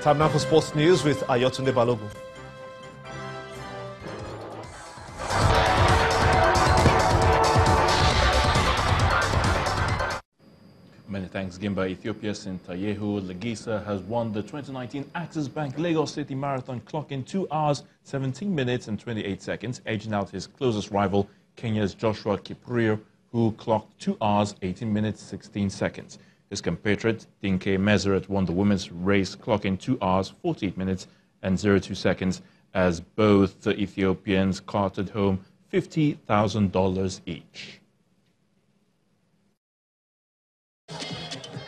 Time now for sports news with Ayotunde Balogun. Many thanks, Gimba. Ethiopia's Sintayehu Legisa has won the 2019 Axis Bank Lagos City Marathon, clocking 2 hours, 17 minutes and 28 seconds, edging out his closest rival, Kenya's Joshua Kipurio, who clocked 2 hours, 18 minutes, 16 seconds. His compatriot, Dinke Meseret, won the women's race, clocking 2 hours, 48 minutes and 02 seconds, as both the Ethiopians carted home $50,000 each.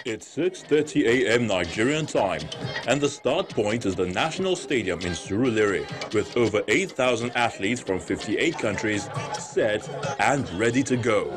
It's 6:30 a.m. Nigerian time, and the start point is the National Stadium in Surulere, with over 8,000 athletes from 58 countries set and ready to go.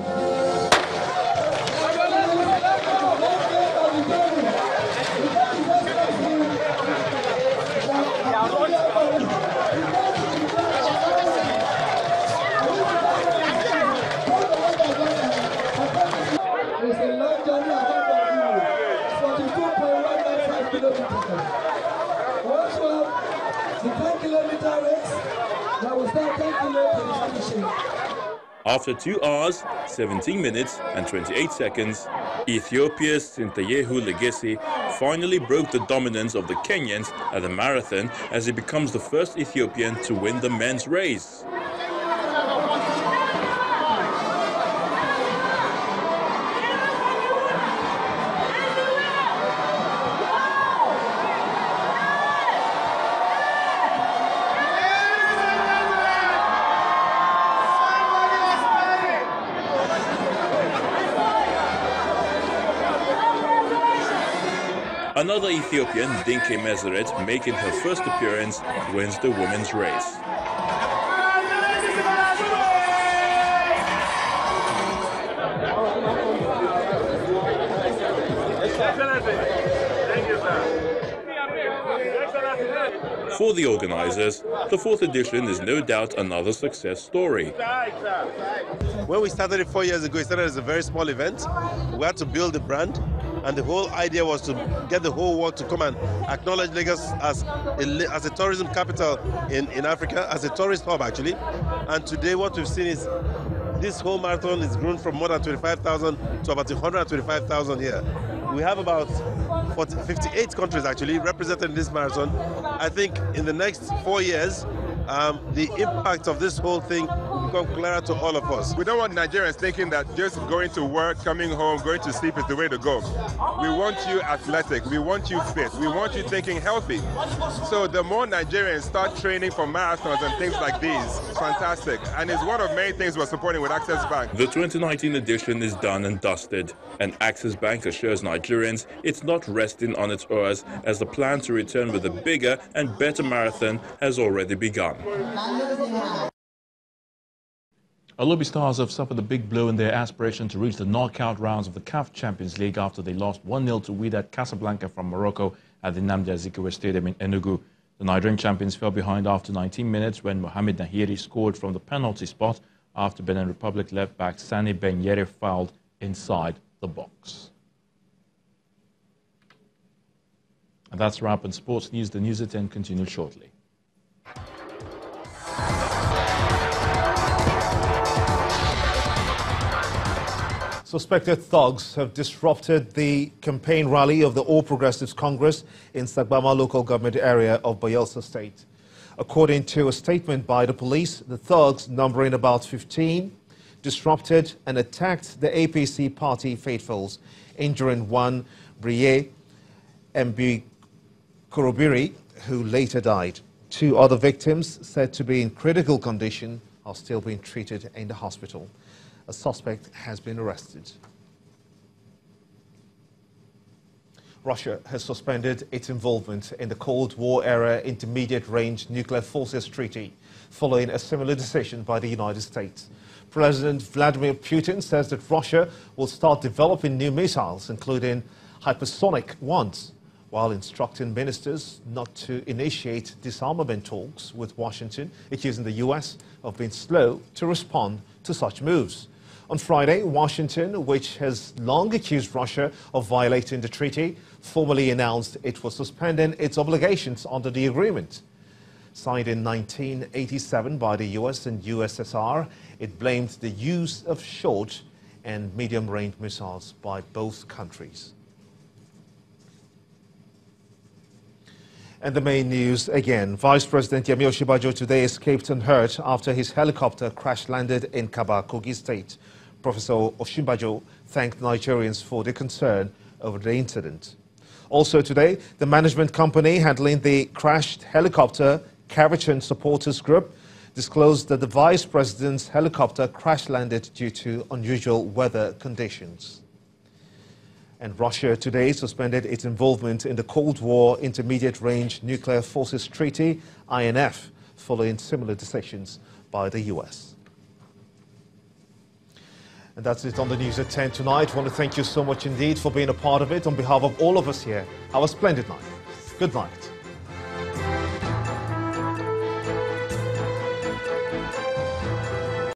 After 2 hours, 17 minutes and 28 seconds, Ethiopia's Sintayehu Legisi finally broke the dominance of the Kenyans at the marathon as he becomes the first Ethiopian to win the men's race. Another Ethiopian, Dinke Meseret, making her first appearance, wins the women's race. For the organizers, the fourth edition is no doubt another success story. When we started it 4 years ago, it started as a very small event. We had to build the brand, and the whole idea was to get the whole world to come and acknowledge Lagos as a tourism capital in Africa, as a tourist hub actually. And today what we've seen is this whole marathon is grown from more than 25,000 to about 125,000 here. We have about 58 countries actually represented in this marathon. I think in the next 4 years, the impact of this whole thing will become clearer to all of us. We don't want Nigerians thinking that just going to work, coming home, going to sleep is the way to go. We want you athletic, we want you fit, we want you thinking healthy. So the more Nigerians start training for marathons and things like these, it's fantastic. And it's one of many things we're supporting with Access Bank. The 2019 edition is done and dusted, and Access Bank assures Nigerians it's not resting on its oars, as the plan to return with a bigger and better marathon has already begun. Our Lobi Stars have suffered a big blow in their aspiration to reach the knockout rounds of the CAF Champions League after they lost 1-0 to Wydad Casablanca from Morocco at the Nnamdi Azikiwe Stadium in Enugu. The Nigerian champions fell behind after 19 minutes when Mohamed Nahiri scored from the penalty spot after Benin Republic left-back Sani Benyere fouled inside the box. And that's a wrap on sports news. The news at 10 continues shortly. Suspected thugs have disrupted the campaign rally of the All Progressives Congress in Sagbama local government area of Bayelsa State. According to a statement by the police, the thugs, numbering about 15, disrupted and attacked the APC party faithfuls, injuring one Briye Mb Kurobiri, who later died. 2 other victims, said to be in critical condition, are still being treated in the hospital. A suspect has been arrested. Russia has suspended its involvement in the Cold War-era Intermediate-Range Nuclear Forces Treaty, following a similar decision by the United States. President Vladimir Putin says that Russia will start developing new missiles, including hypersonic ones, while instructing ministers not to initiate disarmament talks with Washington, accusing the U.S. of being slow to respond to such moves. On Friday, Washington, which has long accused Russia of violating the treaty, formally announced it was suspending its obligations under the agreement. Signed in 1987 by the US and USSR, it blamed the use of short and medium-range missiles by both countries. And the main news again. Vice President Yemi Osinbajo today escaped unhurt after his helicopter crash-landed in Kaba, Kogi State. Professor Osinbajo thanked Nigerians for their concern over the incident. Also today, the management company handling the crashed helicopter, Caravan Supporters Group, disclosed that the Vice President's helicopter crash-landed due to unusual weather conditions. And Russia today suspended its involvement in the Cold War Intermediate Range Nuclear Forces Treaty, INF, following similar decisions by the US. And that's it on the news at 10 tonight. I want to thank you so much indeed for being a part of it. On behalf of all of us here, have a splendid night. Good night.